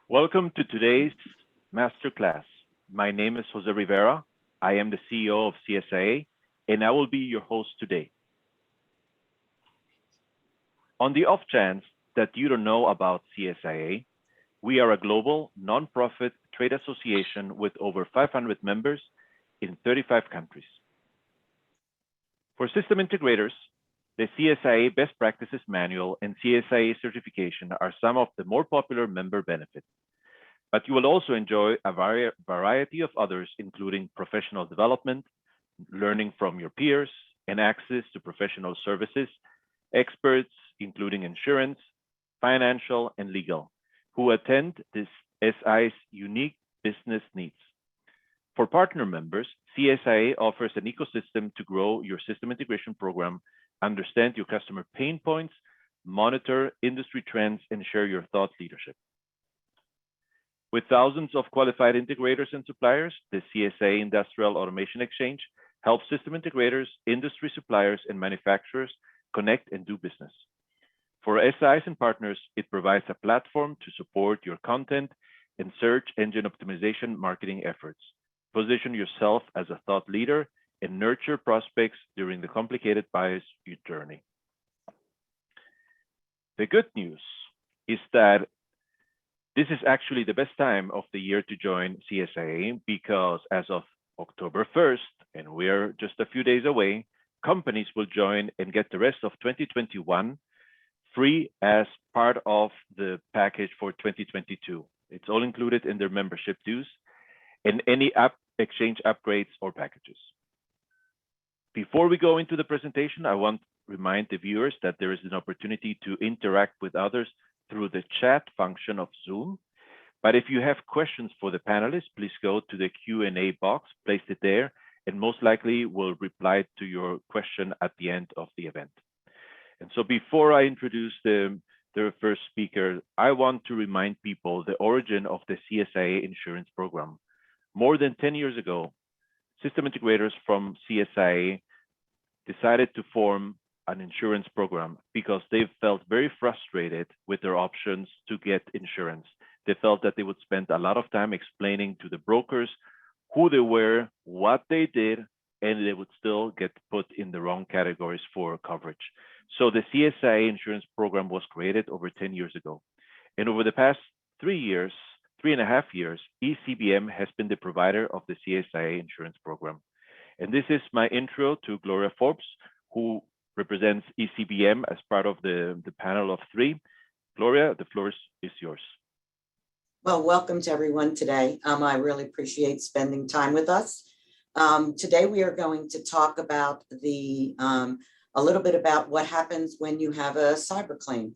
Welcome to today's masterclass. My name is Jose Rivera. I am the CEO of CSIA, and I will be your host today. On the off chance that you don't know about CSIA, we are a global nonprofit trade association with over 500 members in 35 countries. For system integrators, the CSIA Best Practices Manual and CSIA certification are some of the more popular member benefits. But you will also enjoy a variety of others, including professional development, learning from your peers, and access to professional services, experts, including insurance, financial, and legal, who attend this SI's unique business needs. For partner members, CSIA offers an ecosystem to grow your system integration program, understand your customer pain points, monitor industry trends, and share your thought leadership. With thousands of qualified integrators and suppliers, the CSIA Industrial Automation Exchange helps system integrators, industry suppliers, and manufacturers connect and do business. For SIs and partners, it provides a platform to support your content and search engine optimization marketing efforts. Position yourself as a thought leader and nurture prospects during the complicated buyer's journey. The good news is that this is actually the best time of the year to join CSIA because as of October 1st, and we're just a few days away, companies will join and get the rest of 2021 free as part of the package for 2022. It's all included in their membership dues and any exchange upgrades or packages. Before we go into the presentation, I want to remind the viewers that there is an opportunity to interact with others through the chat function of Zoom. But if you have questions for the panelists, please go to the Q&A box, place it there, and most likely we'll reply to your question at the end of the event. And so before I introduce the first speaker, I want to remind people the origin of the CSIA insurance program. More than 10 years ago, system integrators from CSIA decided to form an insurance program because they felt very frustrated with their options to get insurance. They felt that they would spend a lot of time explaining to the brokers who they were, what they did, and they would still get put in the wrong categories for coverage. So the CSIA insurance program was created over 10 years ago. And over the past 3.5 years, ECBM has been the provider of the CSIA insurance program. And this is my intro to Gloria Forbes, who represents ECBM as part of the panel of three. Gloria, the floor is yours. Well, welcome to everyone today. I really appreciate spending time with us. Today we are going to talk about a little bit about what happens when you have a cyber claim.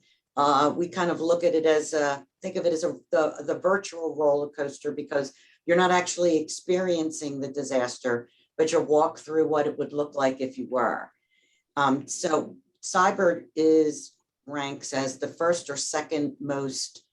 We kind of look at it as think of it as the virtual roller coaster because you're not actually experiencing the disaster, but you'll walk through what it would look like if you were. So cyber ranks as the first or second most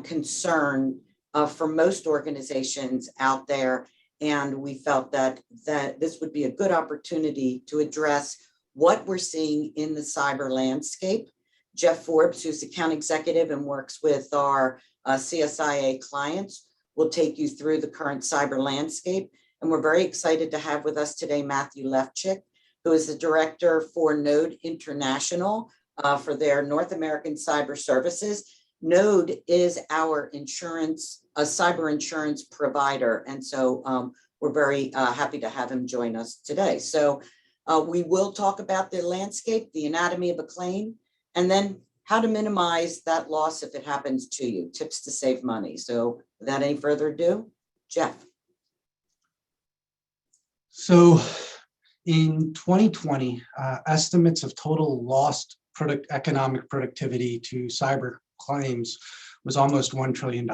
concern for most organizations out there. And we felt that this would be a good opportunity to address what we're seeing in the cyber landscape. Jeff Forbes, who's account executive and works with our CSIA clients, will take you through the current cyber landscape. And we're very excited to have with us today Matthew Lefchick, who is the director for Node International for their North American cyber services. Node is our cyber insurance provider. And so we're very happy to have him join us today. So we will talk about the landscape, the anatomy of a claim, and then how to minimize that loss if it happens to you, tips to save money. So without any further ado, Jeff. So in 2020, estimates of total lost economic productivity to cyber claims was almost $1 trillion.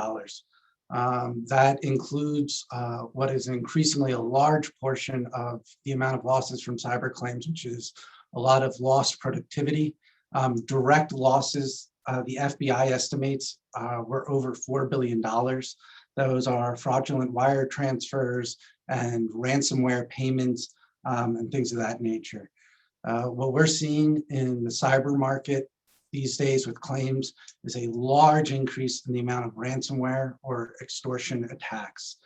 That includes what is increasingly a large portion of the amount of losses from cyber claims, which is a lot of lost productivity. Direct losses, the FBI estimates were over $4 billion. Those are fraudulent wire transfers and ransomware payments and things of that nature. What we're seeing in the cyber market these days with claims is a large increase in the amount of ransomware or extortion attacks.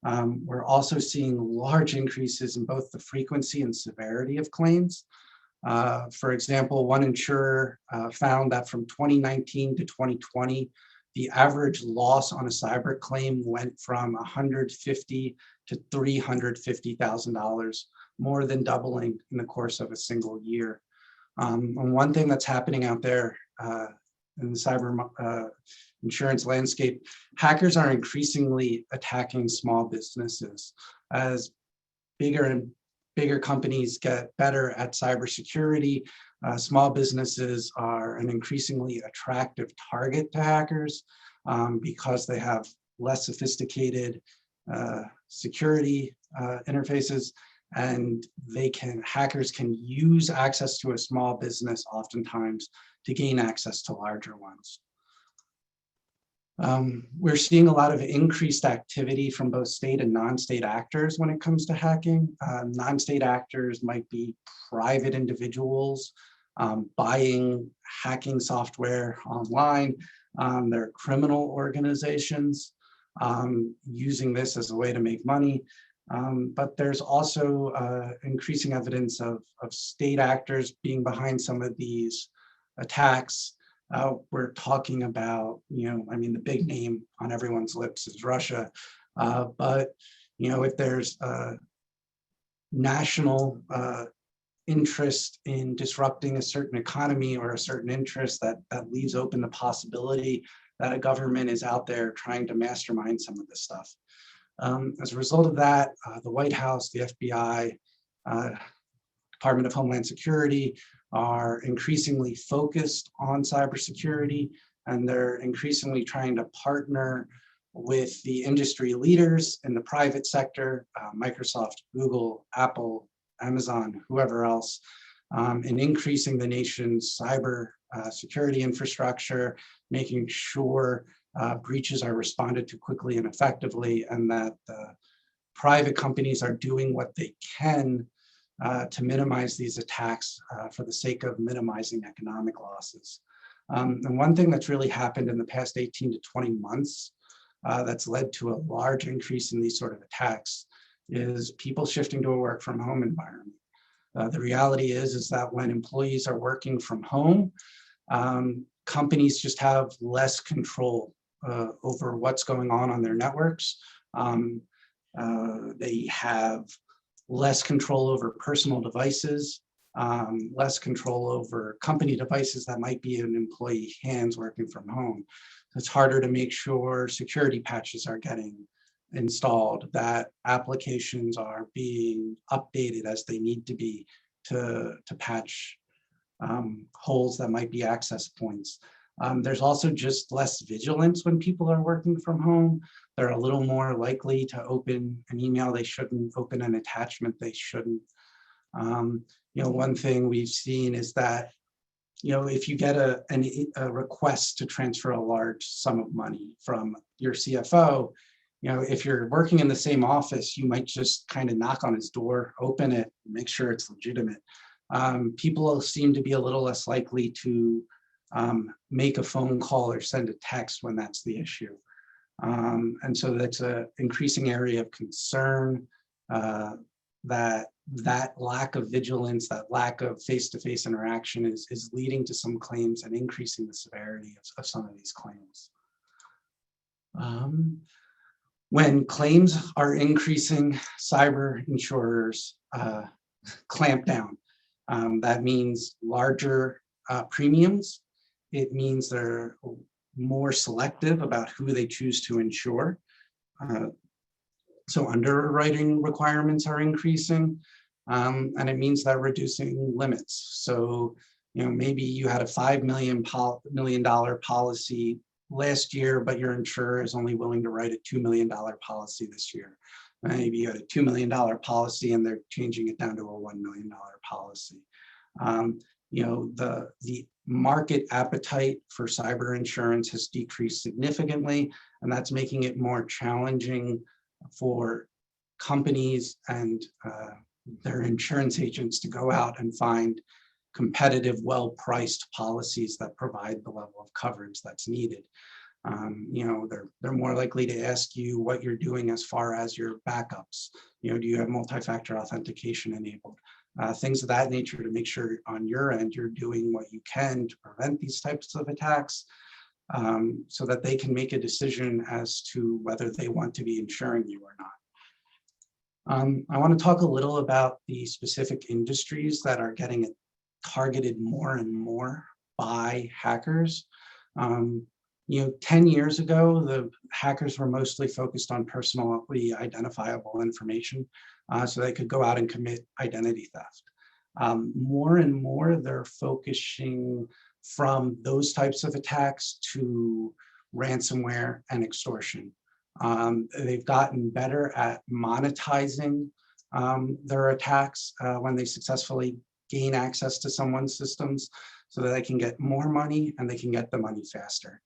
We're also seeing large increases in both the frequency and severity of claims. For example, one insurer found that from 2019 to 2020, the average loss on a cyber claim went from $150,000 to $350,000, more than doubling in the course of a single year. And one thing that's happening out there in the cyber insurance landscape, hackers are increasingly attacking small businesses. As bigger and bigger companies get better at cybersecurity, small businesses are an increasingly attractive target to hackers because they have less sophisticated security interfaces, and hackers can use access to a small business oftentimes to gain access to larger ones. We're seeing a lot of increased activity from both state and non-state actors when it comes to hacking. Non-state actors might be private individuals buying hacking software online. There are criminal organizations using this as a way to make money. But there's also increasing evidence of state actors being behind some of these attacks. We're talking about, I mean, the big name on everyone's lips is Russia. But, if there's a national interest in disrupting a certain economy or a certain interest, that leaves open the possibility that a government is out there trying to mastermind some of this stuff. As a result of that, the White House, the FBI, Department of Homeland Security are increasingly focused on cybersecurity, and they're increasingly trying to partner with the industry leaders in the private sector, Microsoft, Google, Apple, Amazon, whoever else, in increasing the nation's cyber security infrastructure, making sure breaches are responded to quickly and effectively, and that private companies are doing what they can to minimize these attacks for the sake of minimizing economic losses. And one thing that's really happened in the past 18 to 20 months that's led to a large increase in these sort of attacks is people shifting to a work from home environment. The reality is that when employees are working from home, companies just have less control over what's going on their networks. They have less control over personal devices, less control over company devices that might be in employee hands working from home. It's harder to make sure security patches are getting installed, that applications are being updated as they need to be to patch holes that might be access points. There's also just less vigilance when people are working from home. They're a little more likely to open an email they shouldn't, open an attachment they shouldn't. One thing we've seen is that, if you get a request to transfer a large sum of money from your CFO, if you're working in the same office, you might just kind of knock on his door, open it, make sure it's legitimate. People seem to be a little less likely to make a phone call or send a text when that's the issue. And so that's an increasing area of concern, that lack of vigilance, that lack of face-to-face interaction is leading to some claims and increasing the severity of some of these claims. When claims are increasing, cyber insurers clamp down. That means larger premiums. It means they're more selective about who they choose to insure. So underwriting requirements are increasing, and it means they're reducing limits. So, maybe you had a $5 million policy last year, but your insurer is only willing to write a $2 million policy this year. Maybe you had a $2 million policy and they're changing it down to a $1 million policy. The market appetite for cyber insurance has decreased significantly, and that's making it more challenging for companies and their insurance agents to go out and find competitive, well-priced policies that provide the level of coverage that's needed. They're more likely to ask you what you're doing as far as your backups. Do you have multi-factor authentication enabled? Things of that nature to make sure on your end you're doing what you can to prevent these types of attacks, so that they can make a decision as to whether they want to be insuring you or not. I want to talk a little about the specific industries that are getting targeted more and more by hackers. 10 years ago, the hackers were mostly focused on personally identifiable information, so they could go out and commit identity theft. More and more, they're focusing from those types of attacks to ransomware and extortion. They've gotten better at monetizing their attacks when they successfully gain access to someone's systems, so that they can get more money and they can get the money faster.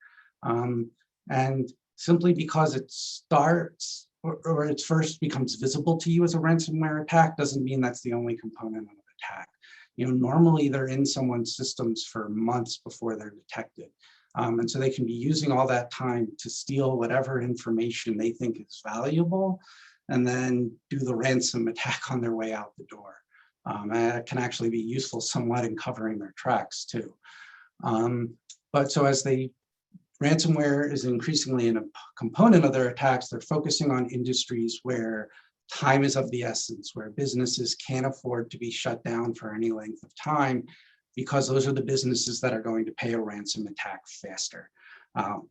And simply because it starts or it first becomes visible to you as a ransomware attack doesn't mean that's the only component of an attack. Normally they're in someone's systems for months before they're detected. And so they can be using all that time to steal whatever information they think is valuable and then do the ransom attack on their way out the door. It can actually be useful somewhat in covering their tracks too. But so as ransomware is increasingly a component of their attacks, they're focusing on industries where time is of the essence, where businesses can't afford to be shut down for any length of time, because those are the businesses that are going to pay a ransom attack faster.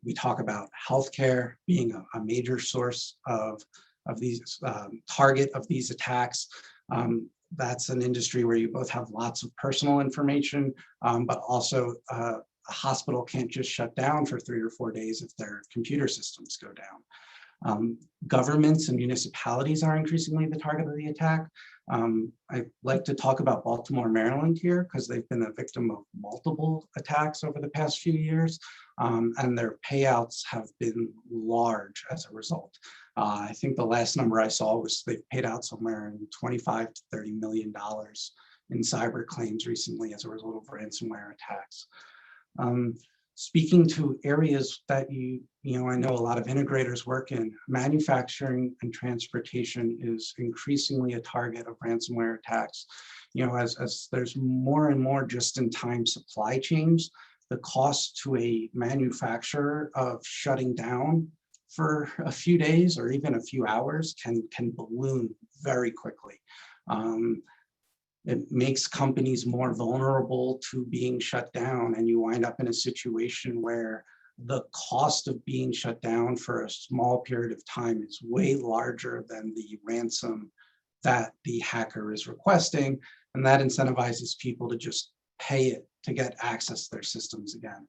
We talk about healthcare being a major source of these target of these attacks. That's an industry where you both have lots of personal information, but also a hospital can't just shut down for 3 or 4 days if their computer systems go down. Governments and municipalities are increasingly the target of the attack. I like to talk about Baltimore, Maryland here, because they've been a victim of multiple attacks over the past few years, and their payouts have been large as a result. I think the last number I saw was they've paid out somewhere in $25 to $30 million in cyber claims recently as a result of ransomware attacks. Speaking to areas that I know a lot of integrators work in, manufacturing and transportation is increasingly a target of ransomware attacks. As there's more and more just-in-time supply chains, the cost to a manufacturer of shutting down for a few days or even a few hours can balloon very quickly. It makes companies more vulnerable to being shut down, and you wind up in a situation where the cost of being shut down for a small period of time is way larger than the ransom that the hacker is requesting, and that incentivizes people to just pay it to get access to their systems again.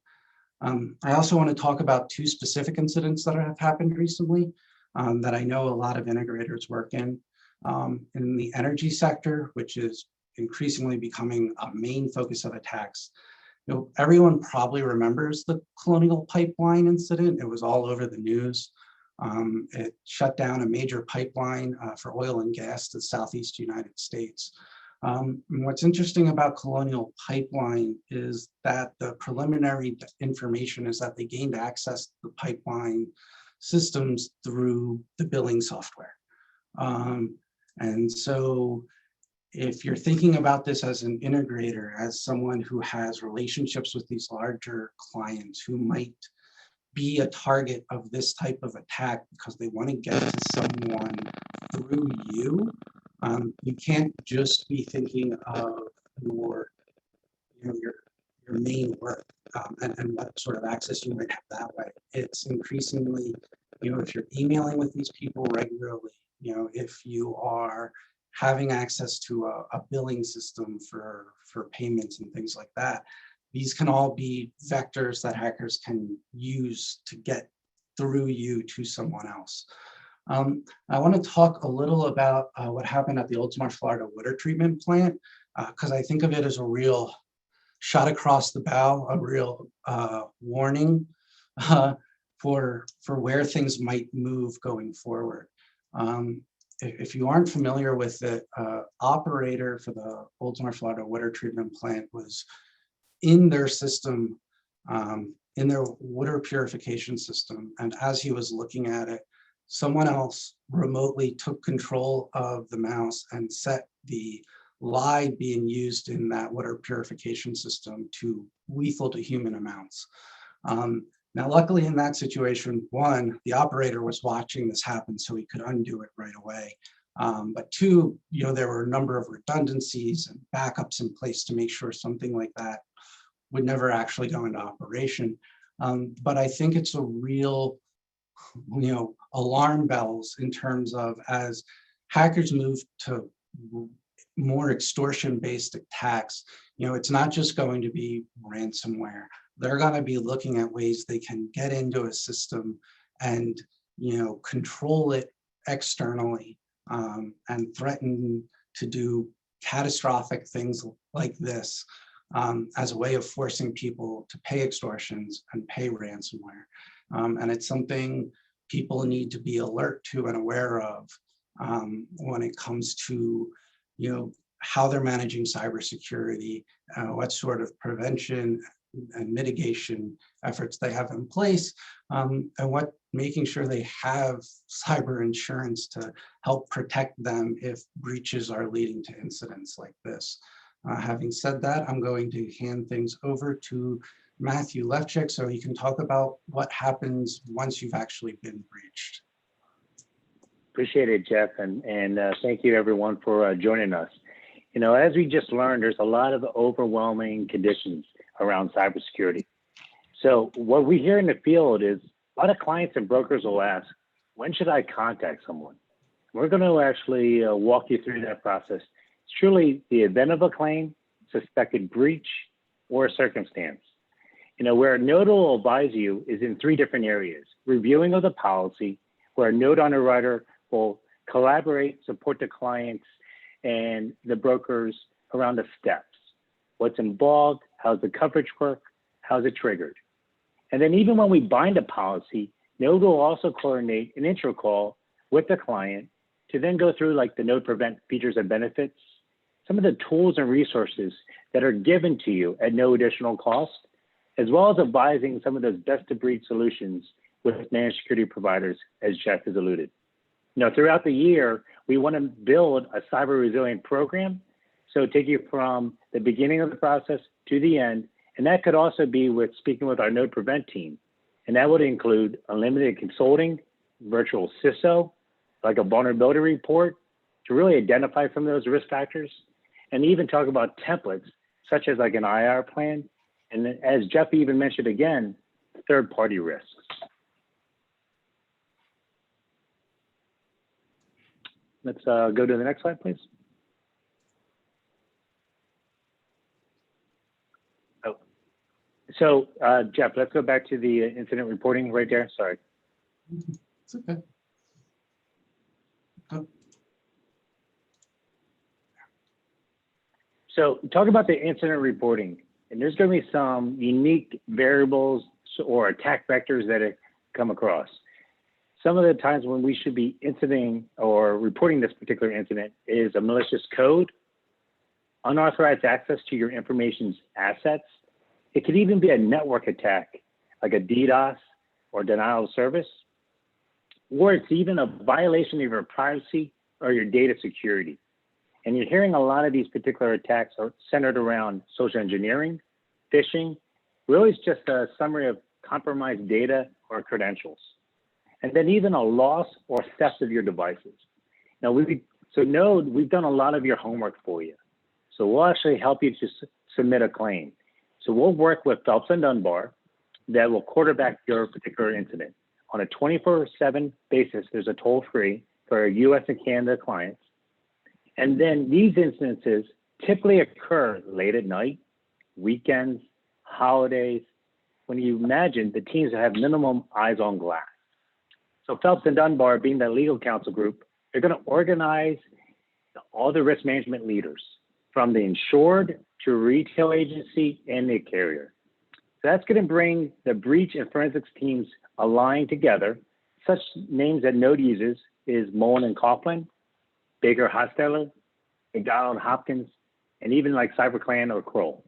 I also want to talk about 2 specific incidents that have happened recently that I know a lot of integrators work in the energy sector, which is increasingly becoming a main focus of attacks. Everyone probably remembers the Colonial Pipeline incident. It was all over the news. It shut down a major pipeline for oil and gas to the Southeast United States. What's interesting about Colonial Pipeline is that the preliminary information is that they gained access to the pipeline systems through the billing software. And so if you're thinking about this as an integrator, as someone who has relationships with these larger clients who might be a target of this type of attack because they want to get to someone through you, you can't just be thinking of your main work and what sort of access you might have that way. It's increasingly, if you're emailing with these people regularly, if you are having access to a billing system for payments and things like that, these can all be vectors that hackers can use to get through you to someone else. I want to talk a little about what happened at the Oldsmar, Florida water treatment plant, because I think of it as a real shot across the bow, a real warning for where things might move going forward. if you aren't familiar with it, operator for the Baltimore, Florida water treatment plant was in their system, in their water purification system. And as he was looking at it, someone else remotely took control of the mouse and set the lye being used in that water purification system to lethal to human amounts. Now, luckily in that situation, one, the operator was watching this happen so he could undo it right away. But two, there were a number of redundancies and backups in place to make sure something like that would never actually go into operation. But I think it's a real, alarm bells in terms of as hackers move to more extortion-based attacks, it's not just going to be ransomware. They're going to be looking at ways they can get into a system and, control it externally, and threaten to do catastrophic things like this, as a way of forcing people to pay extortions and pay ransomware. And it's something people need to be alert to and aware of when it comes to, how they're managing cybersecurity, what sort of prevention and mitigation efforts they have in place, and making sure they have cyber insurance to help protect them if breaches are leading to incidents like this. Having said that, I'm going to hand things over to Matthew Levchik so he can talk about what happens once you've actually been breached. Appreciate it, Jeff, and thank you everyone for joining us. As we just learned, there's a lot of overwhelming conditions around cybersecurity. So what we hear in the field is a lot of clients and brokers will ask, when should I contact someone? We're going to actually walk you through that process. It's truly the event of a claim, suspected breach, or a circumstance. Where Nodal will advise you is in three different areas. Reviewing of the policy, where a node underwriter will collaborate, support the clients and the brokers around the steps. What's involved, how's the coverage work, how's it triggered? And then even when we bind a policy, Nodal will also coordinate an intro call with the client to then go through like the node prevent features and benefits, some of the tools and resources that are given to you at no additional cost, as well as advising some of those best of breed solutions with managed security providers, as Jeff has alluded. Throughout the year, we want to build a cyber resilient program. So take you from the beginning of the process to the end. And that could also be with speaking with our node prevent team. And that would include unlimited consulting, virtual CISO, like a vulnerability report to really identify some of those risk factors, and even talk about templates, such as like an IR plan. And then, as Jeff even mentioned again, third-party risks. Let's go to the next slide, please. Oh, so Jeff, let's go back to the incident reporting right there. Sorry. It's okay. Oh. So talk about the incident reporting, and there's going to be some unique variables or attack vectors that it come across. Some of the times when we should be incidenting or reporting this particular incident is a malicious code, unauthorized access to your information's assets. It could even be a network attack, like a DDoS or denial of service, or it's even a violation of your privacy or your data security. And you're hearing a lot of these particular attacks are centered around social engineering, phishing. Really, it's just a summary of compromised data or credentials. And then even a loss or theft of your devices. Now, we've done a lot of your homework for you. So we'll actually help you to submit a claim. So we'll work with Phelps and Dunbar that will quarterback your particular incident. On a 24/7 basis, there's a toll-free for our US and Canada clients. And then these instances typically occur late at night, weekends, holidays, when you imagine the teams that have minimum eyes on glass. So Phelps and Dunbar, being the legal counsel group, they're going to organize all the risk management leaders from the insured to retail agency and the carrier. So that's going to bring the breach and forensics teams aligned together. Such names that Node uses is Mullen and Coughlin, Baker Hostetler, McDonald Hopkins, and even like CyberClan or Kroll.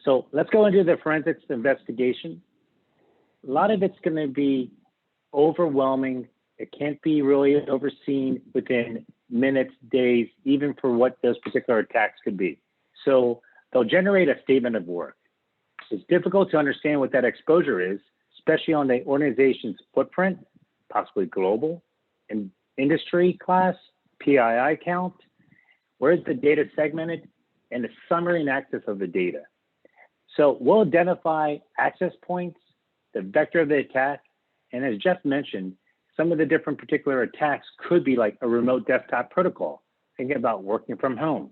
So let's go into the forensics investigation. A lot of it's going to be overwhelming. It can't be really overseen within minutes, days, even for what those particular attacks could be. So they'll generate a statement of work. It's difficult to understand what that exposure is, especially on the organization's footprint, possibly global, and industry class, PII count, where is the data segmented, and the summary and access of the data. So we'll identify access points, the vector of the attack, and as Jeff mentioned, some of the different particular attacks could be like a remote desktop protocol, thinking about working from home,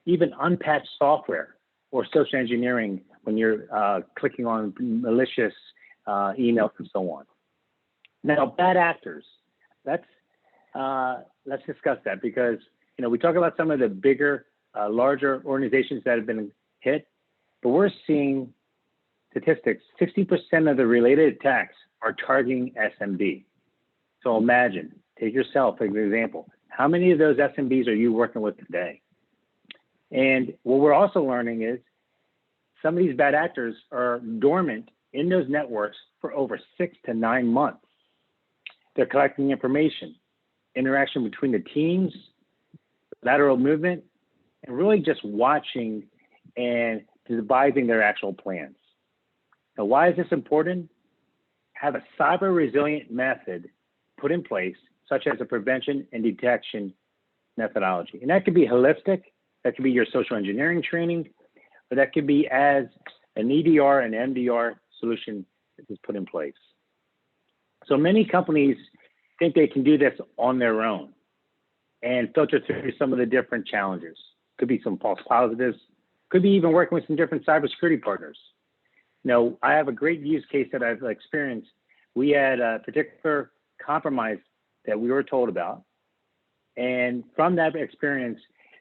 even unpatched software or social engineering when you're clicking on malicious emails and so on. Now, bad actors, let's discuss that because, you know, we talk about some of the bigger, larger organizations that have been hit, but we're seeing statistics, 60% of the related attacks are targeting SMB. So imagine, take yourself as an example. How many of those SMBs are you working with today? And what we're also learning is some of these bad actors are dormant in those networks for over 6 to 9 months. They're collecting information, interaction between the teams, lateral movement, and really just watching and devising their actual plans. Now, why is this important? Have a cyber resilient method put in place, such as a prevention and detection methodology. And that could be holistic, that could be your social engineering training, or that could be as an EDR and MDR solution that is put in place. So many companies think they can do this on their own and filter through some of the different challenges. Could be some false positives, could be even working with some different cybersecurity partners. Now, I have a great use case that I've experienced. We had a particular compromise that we were told about. And from that experience,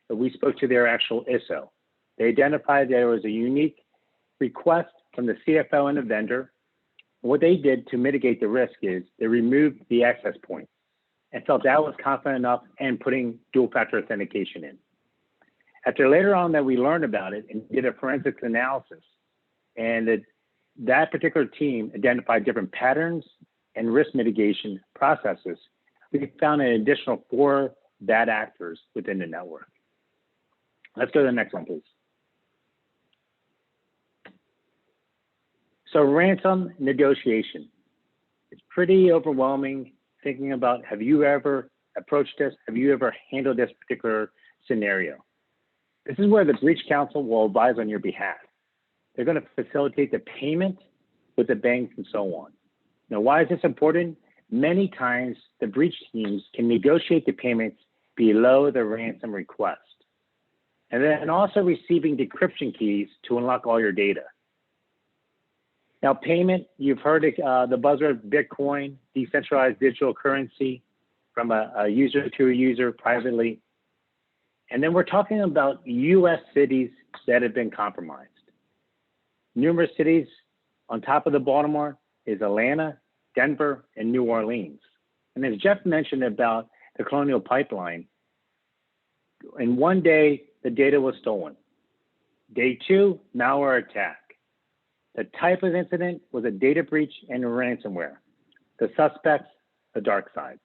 we spoke to their actual ISO. They identified there was a unique request from the CFO and the vendor. What they did to mitigate the risk is they removed the access point and felt that was confident enough and putting dual factor authentication in. After later on that we learned about it and did a forensics analysis, and that particular team identified different patterns and risk mitigation processes, we found an additional 4 bad actors within the network. Let's go to the next one, please. So ransom negotiation. It's pretty overwhelming thinking about, have you ever approached this? Have you ever handled this particular scenario? This is where the breach counsel will advise on your behalf. They're going to facilitate the payment with the banks and so on. Now, why is this important? Many times the breach teams can negotiate the payments below the ransom request. And then also receiving decryption keys to unlock all your data. Now, payment, you've heard the buzzword Bitcoin, decentralized digital currency from a user to a user privately. And then we're talking about US cities that have been compromised. Numerous cities on top of the Baltimore is Atlanta, Denver, and New Orleans. And as Jeff mentioned about the Colonial Pipeline, in one day, the data was stolen. Day 2, malware attack. The type of incident was a data breach and ransomware. The suspects, the dark side.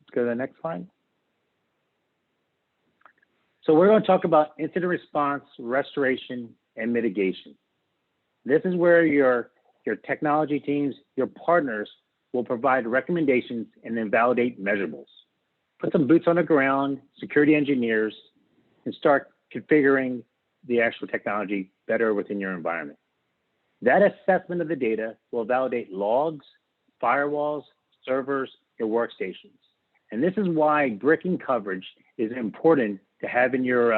Let's go to the next slide. So we're going to talk about incident response, restoration, and mitigation. This is where your technology teams, your partners will provide recommendations and then validate measurables. Put some boots on the ground, security engineers, and start configuring the actual technology better within your environment. That assessment of the data will validate logs, firewalls, servers, your workstations. And this is why bricking coverage is important to have in your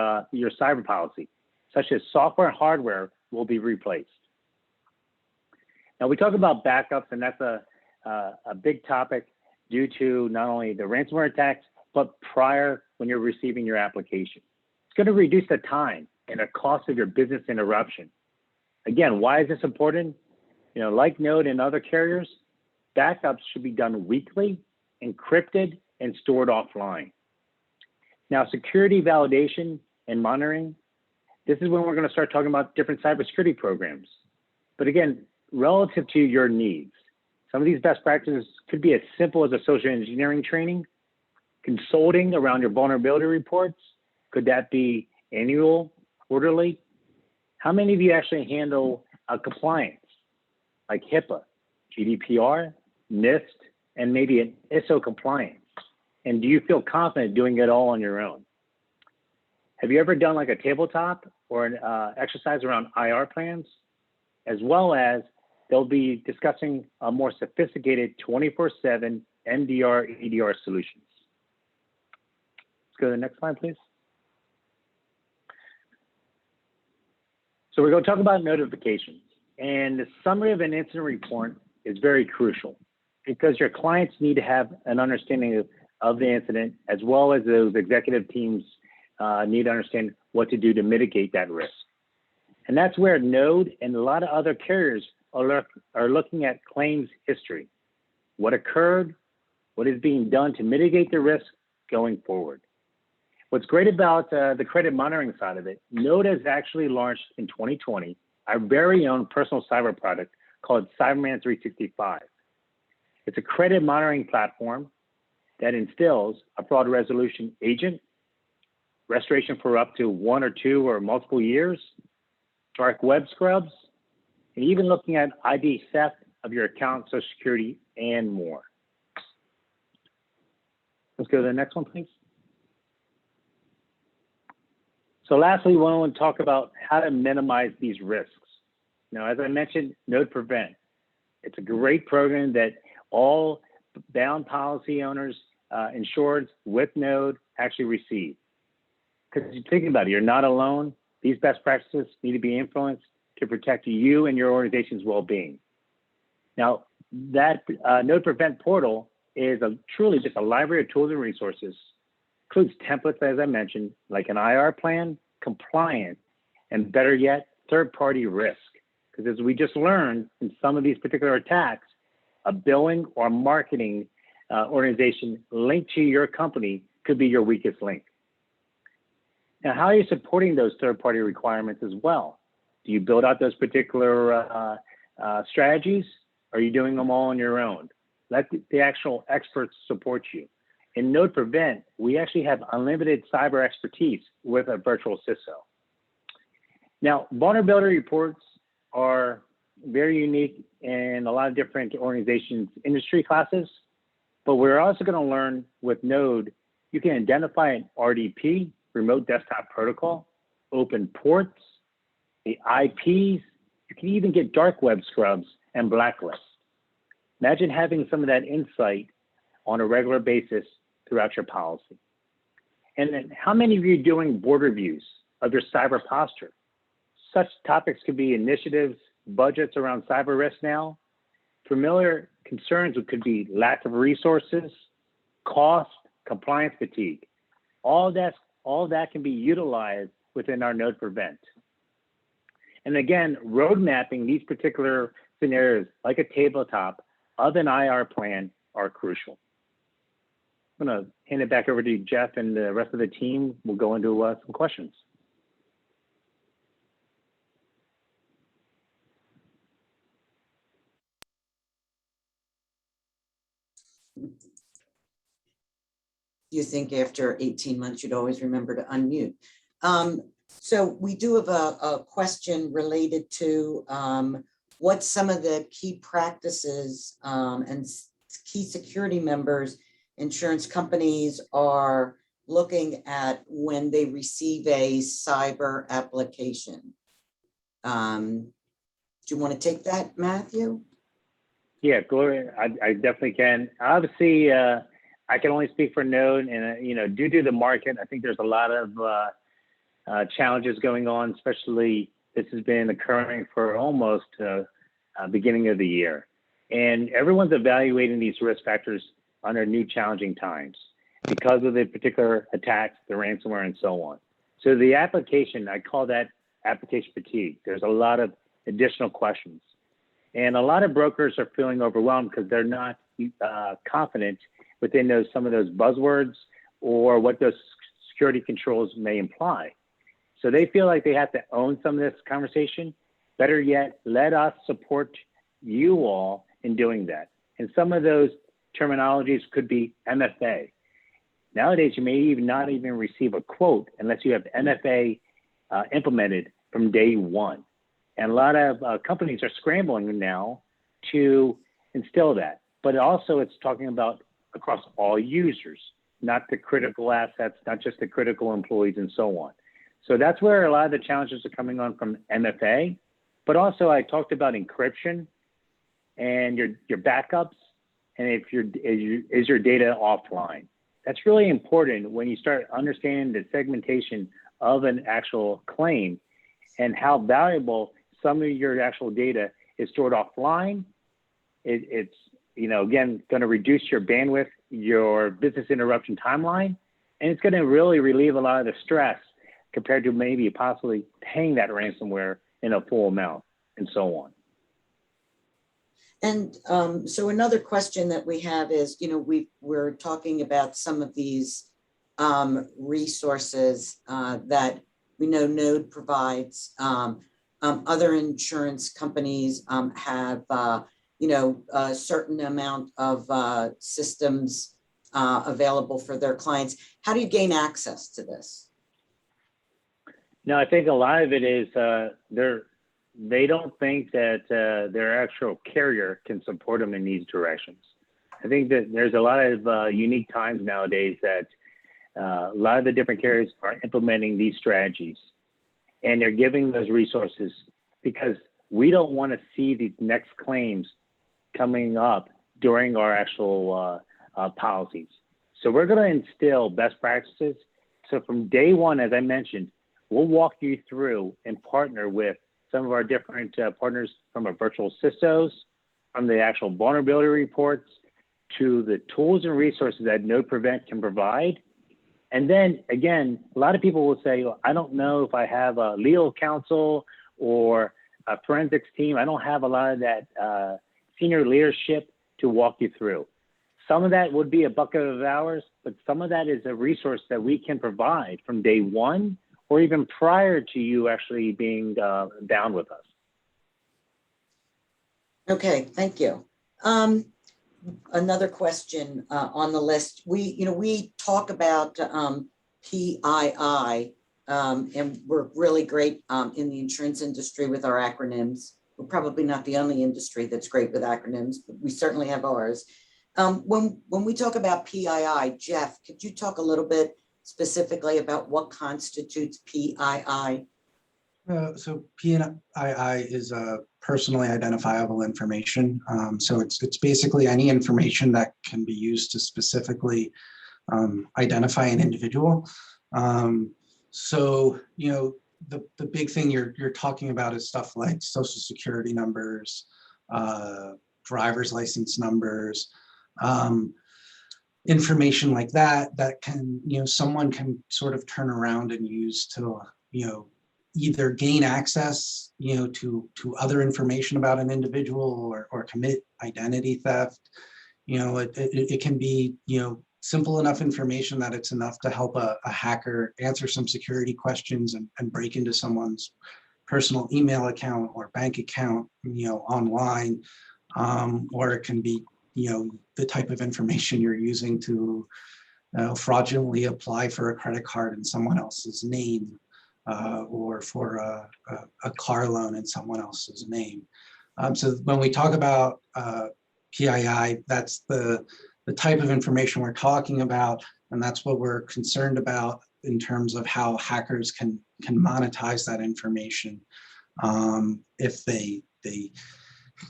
cyber policy, such as software and hardware will be replaced. Now we talk about backups, and that's a big topic due to not only the ransomware attacks, but prior when you're receiving your application. It's going to reduce the time and the cost of your business interruption. Again, why is this important? You know, like Node and other carriers, backups should be done weekly, encrypted, and stored offline. Now, security validation and monitoring, this is when we're going to start talking about different cybersecurity programs. But again, relative to your needs, some of these best practices could be as simple as a social engineering training, consulting around your vulnerability reports. Could that be annual, quarterly? How many of you actually handle compliance, like HIPAA, GDPR, NIST, and maybe an ISO compliance? And do you feel confident doing it all on your own? Have you ever done like a tabletop or an exercise around IR plans? As well as they'll be discussing a more sophisticated 24/7 MDR, EDR solutions. Let's go to the next slide, please. So we're going to talk about notifications. And the summary of an incident report is very crucial because your clients need to have an understanding of the incident, as well as those executive teams need to understand what to do to mitigate that risk. And that's where Node and a lot of other carriers are looking at claims history. What occurred, what is being done to mitigate the risk going forward. What's great about the credit monitoring side of it, Node has actually launched in 2020 our very own personal cyber product called Cyberman 365. It's a credit monitoring platform that instills a fraud resolution agent, restoration for up to 1 or 2 or multiple years, dark web scrubs, and even looking at ID theft of your account, Social Security, and more. Let's go to the next one, please. So lastly, we want to talk about how to minimize these risks. Now, as I mentioned, Node Prevent. It's a great program that all bound policy owners, insureds with Node actually receive. Because you're thinking about it, you're not alone. These best practices need to be influenced to protect you and your organization's well-being. Now, that Node Prevent portal is truly just a library of tools and resources. Includes templates, as I mentioned, like an IR plan, compliance, and better yet, third-party risk. Because as we just learned in some of these particular attacks, a billing or marketing organization linked to your company could be your weakest link. Now, how are you supporting those third-party requirements as well? Do you build out those particular strategies? Or are you doing them all on your own? Let the actual experts support you. In Node Prevent, we actually have unlimited cyber expertise with a virtual CISO. Now, vulnerability reports are very unique in a lot of different organizations' industry classes, but we're also going to learn with Node, you can identify an RDP, remote desktop protocol, open ports, the IPs, you can even get dark web scrubs and blacklists. Imagine having some of that insight on a regular basis throughout your policy. And then how many of you are doing board reviews of your cyber posture? Such topics could be initiatives, budgets around cyber risk now. Familiar concerns could be lack of resources, cost, compliance fatigue. All that can be utilized within our Node Prevent. And again, road mapping these particular scenarios like a tabletop of an IR plan are crucial. I'm going to hand it back over to Jeff and the rest of the team. We'll go into some questions. You think after 18 months, you'd always remember to unmute. So we do have a question related to what some of the key practices and key security members insurance companies are looking at when they receive a cyber application. Do you want to take that, Matthew? Yeah, Gloria, I definitely can. Obviously, I can only speak for Node, and due to the market, I think there's a lot of challenges going on. Especially, this has been occurring for almost beginning of the year, and everyone's evaluating these risk factors under new challenging times because of the particular attacks, the ransomware, and so on. So the application, I call that application fatigue. There's a lot of additional questions. And a lot of brokers are feeling overwhelmed because they're not confident within some of those buzzwords or what those security controls may imply. So they feel like they have to own some of this conversation. Better yet, let us support you all in doing that. And some of those terminologies could be MFA. Nowadays, you may not even receive a quote unless you have MFA implemented from day one. And a lot of companies are scrambling now to instill that. But also it's talking about across all users, not the critical assets, not just the critical employees and so on. So that's where a lot of the challenges are coming on from MFA. But also I talked about encryption and your backups, and if is your data offline. That's really important when you start understanding the segmentation of an actual claim and how valuable some of your actual data is stored offline. It's again, going to reduce your bandwidth, your business interruption timeline, and it's going to really relieve a lot of the stress compared to maybe possibly paying that ransomware in a full amount and so on. And so another question that we have is, we're talking about some of these resources that we know Node provides. Other insurance companies have, a certain amount of systems available for their clients. How do you gain access to this? No, I think a lot of it is they don't think that their actual carrier can support them in these directions. I think that there's a lot of unique times nowadays that a lot of the different carriers are implementing these strategies, and they're giving those resources because we don't want to see these next claims coming up during our actual policies. So we're going to instill best practices. So from day one, as I mentioned, we'll walk you through and partner with some of our different partners, from our virtual CISOs, from the actual vulnerability reports, to the tools and resources that Node Prevent can provide. And then again, a lot of people will say, well, I don't know if I have a legal counsel or a forensics team. I don't have a lot of that senior leadership to walk you through. Some of that would be a bucket of hours, but some of that is a resource that we can provide from day one, or even prior to you actually being down with us. Okay, thank you. Another question on the list. We talk about PII, and we're really great in the insurance industry with our acronyms. We're probably not the only industry that's great with acronyms, but we certainly have ours. When we talk about PII, Jeff, could you talk a little bit specifically about what constitutes PII? So PII is personally identifiable information. So it's basically any information that can be used to specifically identify an individual. So the big thing you're talking about is stuff like social security numbers, driver's license numbers, information like that can, someone can sort of turn around and use to, either gain access, to other information about an individual, or commit identity theft. It can be, simple enough information that it's enough to help a hacker answer some security questions and break into someone's personal email account or bank account, online, or it can be, the type of information you're using to fraudulently apply for a credit card in someone else's name, or for a car loan in someone else's name. So when we talk about PII, that's the type of information we're talking about, and that's what we're concerned about in terms of how hackers can monetize that information if they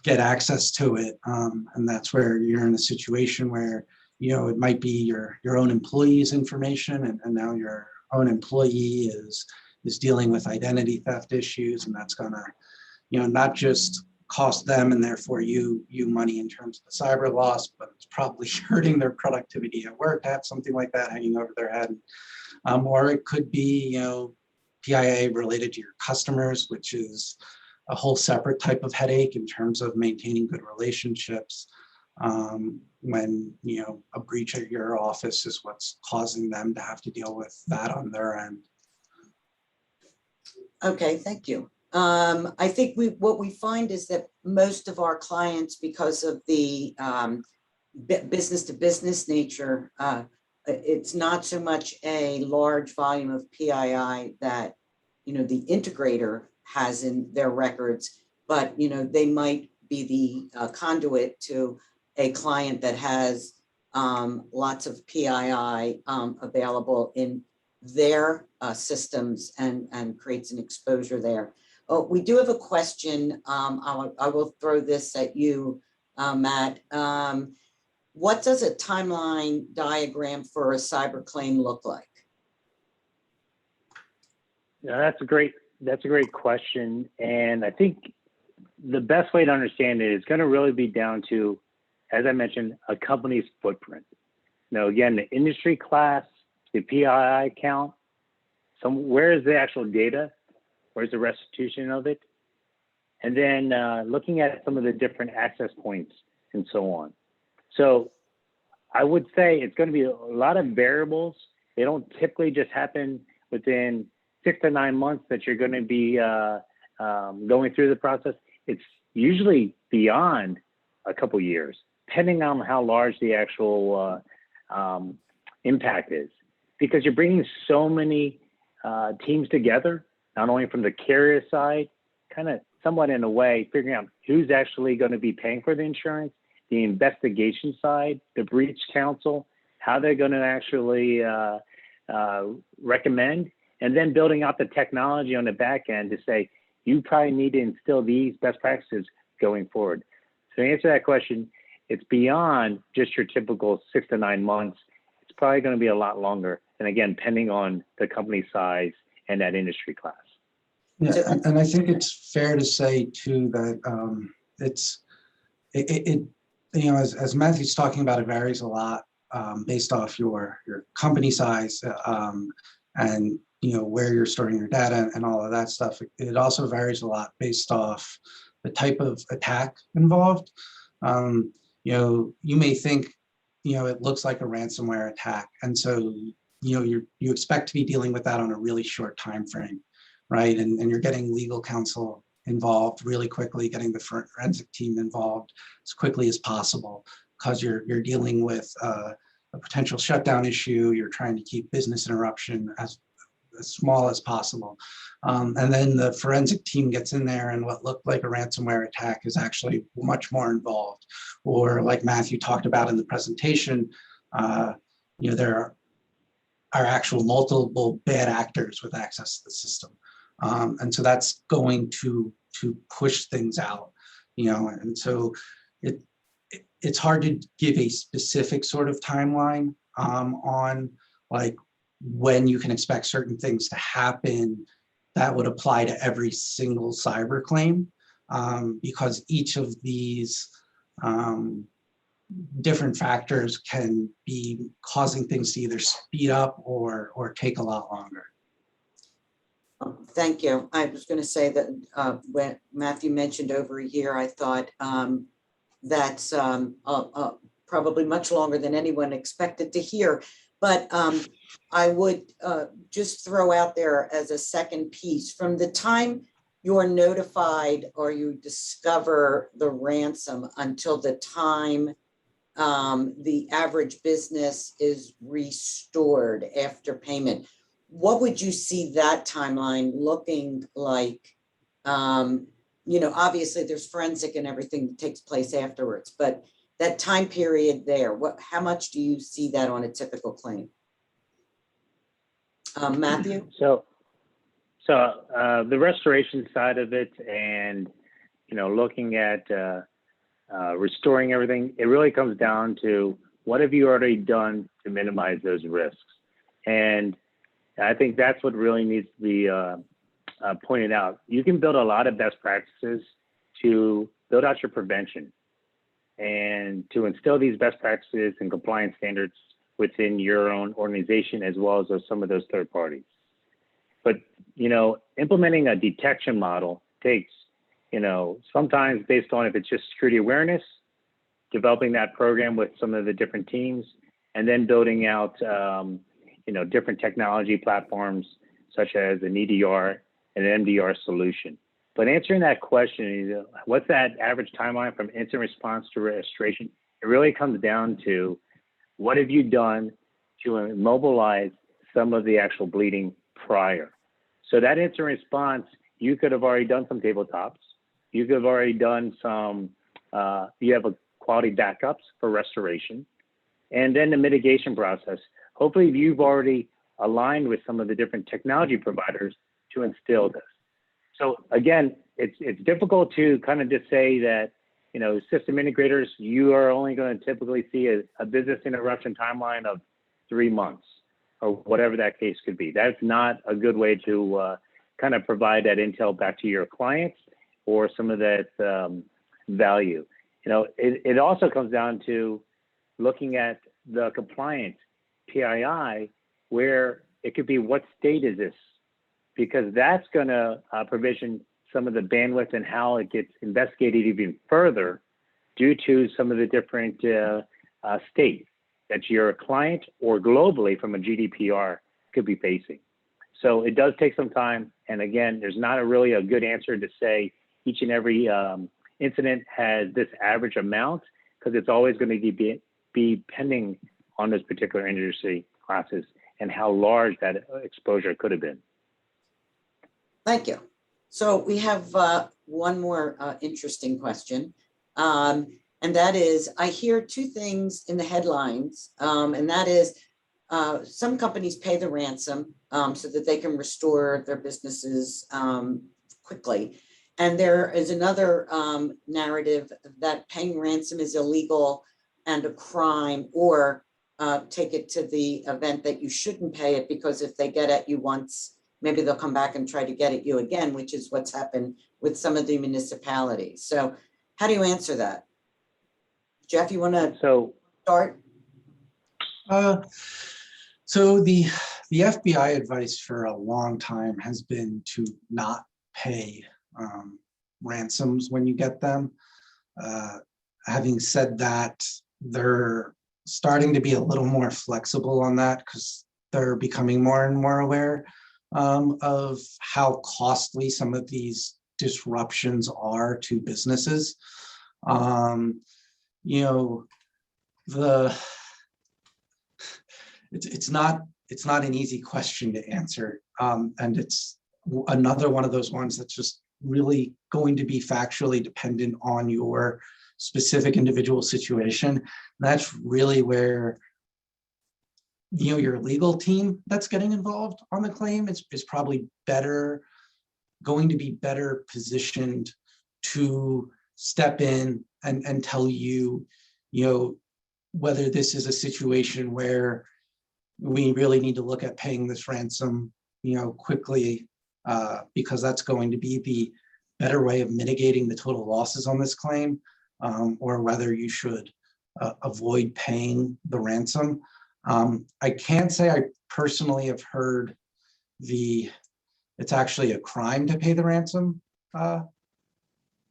get access to it. And that's where you're in a situation where, it might be your own employee's information, and now your own employee is dealing with identity theft issues, and that's gonna, not just cost them and therefore you money in terms of the cyber loss, but it's probably hurting their productivity at work to have something like that hanging over their head. Or it could be, PIA related to your customers, which is a whole separate type of headache in terms of maintaining good relationships when, you know, a breach at your office is what's causing them to have to deal with that on their end. Okay, thank you. I think what we find is that most of our clients, because of the business to business nature, it's not so much a large volume of PII that, you know, the integrator has in their records, but, you know, they might be the conduit to a client that has lots of PII available in their systems and creates an exposure there. Oh, we do have a question. I will throw this at you, Matt. What does a timeline diagram for a cyber claim look like? Yeah, that's a great question. And I think the best way to understand it is going to really be down to, as I mentioned, a company's footprint. Now, again, the industry class, the PII count, where is the actual data? Where's the restitution of it? And then looking at some of the different access points and so on. So I would say it's going to be a lot of variables. They don't typically just happen within 6 to 9 months that you're going to be going through the process. It's usually beyond a couple years, depending on how large the actual impact is, because you're bringing so many teams together, not only from the carrier side, kind of somewhat in a way, figuring out who's actually going to be paying for the insurance, the investigation side, the breach counsel, how they're going to actually recommend, and then building out the technology on the back end to say, you probably need to instill these best practices going forward. So to answer that question, it's beyond just your typical 6 to 9 months. It's probably going to be a lot longer. And again, depending on the company size and that industry class. Yeah, and I think it's fair to say too that you know, as Matthew's talking about, it varies a lot based off your company size and, you know, where you're storing your data and all of that stuff. It also varies a lot based off the type of attack involved. You know, you may think, you know, it looks like a ransomware attack, and so, you know, you expect to be dealing with that on a really short time frame, right? And you're getting legal counsel involved really quickly, getting the forensic team involved as quickly as possible, because you're dealing with a potential shutdown issue. You're trying to keep business interruption as small as possible. And then the forensic team gets in there, and what looked like a ransomware attack is actually much more involved. Or like Matthew talked about in the presentation, you know, there are actual multiple bad actors with access to the system. And so that's going to push things out, you know, and so it's hard to give a specific sort of timeline on like when you can expect certain things to happen that would apply to every single cyber claim, because each of these different factors can be causing things to either speed up or take a lot longer. Thank you. I was going to say that when Matthew mentioned over a year, I thought that's probably much longer than anyone expected to hear. But I would just throw out there as a second piece, from the time you're notified or you discover the ransom until the time the average business is restored after payment, what would you see that timeline looking like? You know, obviously there's forensic and everything that takes place afterwards, but that time period there, how much do you see that on a typical claim? Matthew? So the restoration side of it, and, you know, looking at restoring everything, it really comes down to what have you already done to minimize those risks. And I think that's what really needs to be pointed out. You can build a lot of best practices to build out your prevention and to instill these best practices and compliance standards within your own organization, as well as some of those third parties. But, you know, implementing a detection model takes sometimes based on if it's just security awareness, developing that program with some of the different teams, and then building out, different technology platforms such as an EDR and an MDR solution. But answering that question, what's that average timeline from incident response to restoration? It really comes down to what have you done to immobilize some of the actual bleeding prior. So that incident response, you could have already done some tabletops. You could have already done some, you have a quality backups for restoration. And then the mitigation process. Hopefully you've already aligned with some of the different technology providers to instill this. So again, it's difficult to kind of just say that, system integrators, you are only going to typically see a business interruption timeline of 3 months or whatever that case could be. That's not a good way to kind of provide that intel back to your clients or some of that value. It also comes down to looking at the compliance PII, where it could be what state is this? Because that's going to provision some of the bandwidth and how it gets investigated even further due to some of the different states that your client or globally from a GDPR could be facing. So it does take some time. And again, there's not really a good answer to say each and every incident has this average amount, because it's always going to be pending on those particular industry classes and how large that exposure could have been. Thank you. So we have one more interesting question. And that is, I hear two things in the headlines, and that is some companies pay the ransom so that they can restore their businesses quickly. And there is another narrative that paying ransom is illegal and a crime, or take it to the event that you shouldn't pay it, because if they get at you once, maybe they'll come back and try to get at you again, which is what's happened with some of the municipalities. So how do you answer that? Jeff, you want to start? So the FBI advice for a long time has been to not pay ransoms when you get them. Having said that, they're starting to be a little more flexible on that, because they're becoming more and more aware of how costly some of these disruptions are to businesses. It's not an easy question to answer, and it's another one of those ones that's just really going to be factually dependent on your specific individual situation. And that's really where your legal team that's getting involved on the claim is probably going to be better positioned to step in and tell you, whether this is a situation where we really need to look at paying this ransom, quickly, because that's going to be the better way of mitigating the total losses on this claim, or whether you should avoid paying the ransom. I can't say I personally have heard it's actually a crime to pay the ransom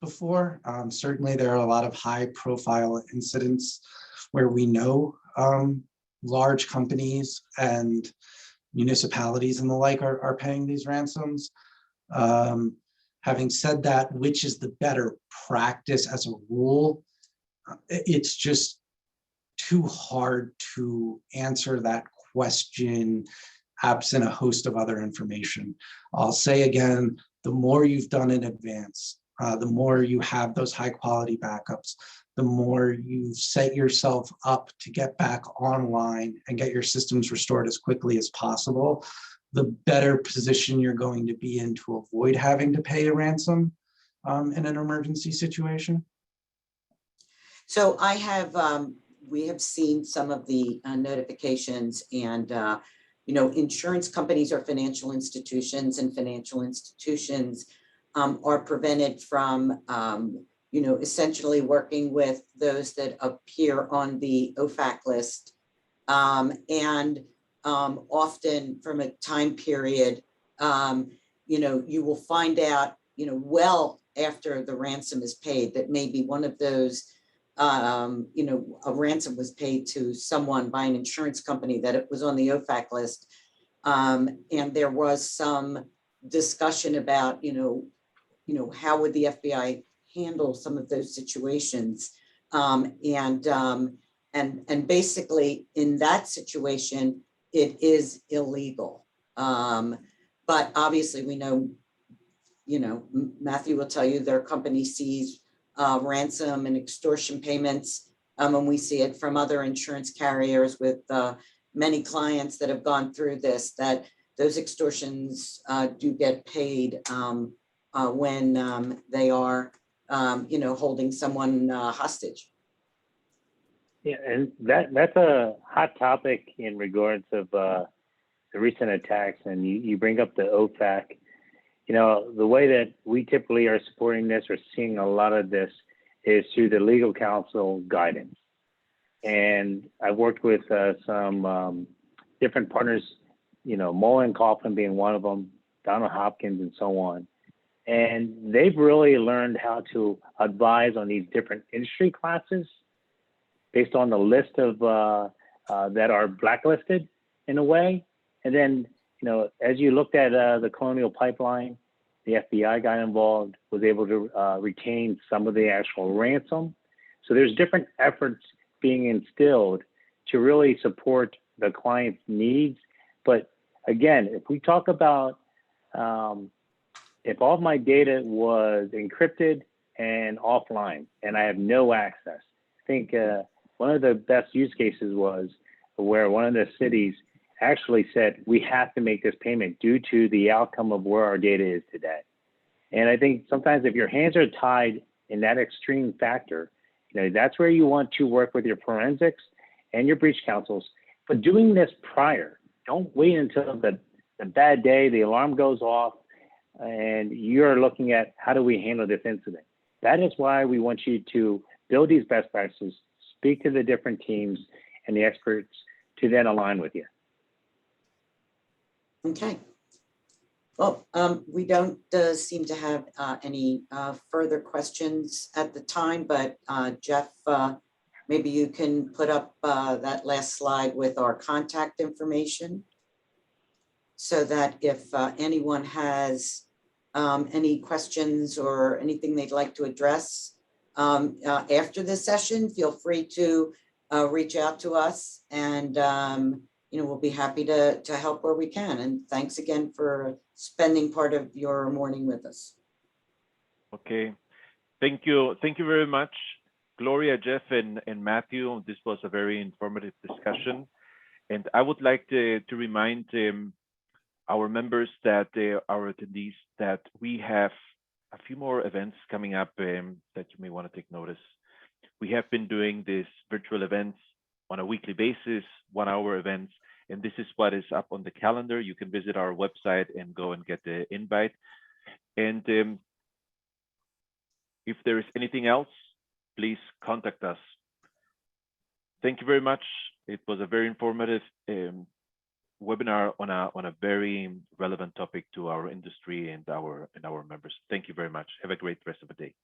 before. Certainly there are a lot of high profile incidents where we know large companies and municipalities and the like are paying these ransoms. Having said that, which is the better practice as a rule? It's just too hard to answer that question absent a host of other information. I'll say again, the more you've done in advance, the more you have those high quality backups, the more you set yourself up to get back online and get your systems restored as quickly as possible, the better position you're going to be in to avoid having to pay a ransom in an emergency situation. So we have seen some of the notifications, and insurance companies are financial institutions, and financial institutions are prevented from essentially working with those that appear on the OFAC list, and often from a time period, you will find out well after the ransom is paid, that maybe one of those, a ransom was paid to someone by an insurance company, that it was on the OFAC list. And there was some discussion about, how would the FBI handle some of those situations? And basically in that situation, it is illegal. But obviously we know, Matthew will tell you their company sees ransom and extortion payments. And we see it from other insurance carriers with many clients that have gone through this, that those extortions do get paid when they are, holding someone hostage. Yeah, and that's a hot topic in regards of the recent attacks. And you bring up the OFAC. The way that we typically are supporting this or seeing a lot of this is through the legal counsel guidance. And I've worked with some different partners, Mullen Coughlin being one of them, Donald Hopkins, and so on. And they've really learned how to advise on these different industry classes based on the list of that are blacklisted in a way. And then, as you looked at the Colonial Pipeline, the FBI got involved, was able to retain some of the actual ransom. So there's different efforts being instilled to really support the client's needs. But again, if we talk about if all of my data was encrypted and offline and I have no access, I think one of the best use cases was where one of the cities actually said, we have to make this payment due to the outcome of where our data is today. And I think sometimes if your hands are tied in that extreme factor, that's where you want to work with your forensics and your breach counsels. But doing this prior, don't wait until the bad day, the alarm goes off, and you're looking at how do we handle this incident. That is why we want you to build these best practices, speak to the different teams and the experts to then align with you. Okay. Well, we don't seem to have any further questions at the time, but Jeff, maybe you can put up that last slide with our contact information so that if anyone has any questions or anything they'd like to address after this session, feel free to reach out to us, and we'll be happy to help where we can. And thanks again for spending part of your morning with us. Okay, thank you very much, Gloria, Jeff, and Matthew. This was a very informative discussion, and I would like to remind our members that our attendees that we have a few more events coming up that you may want to take notice. We have been doing these virtual events on a weekly basis, 1-hour events, and this is what is up on the calendar. You can visit our website and go and get the invite. And if there is anything else, please contact us. Thank you very much. It was a very informative webinar on a very relevant topic to our industry and our members. Thank you very much. Have a great rest of the day.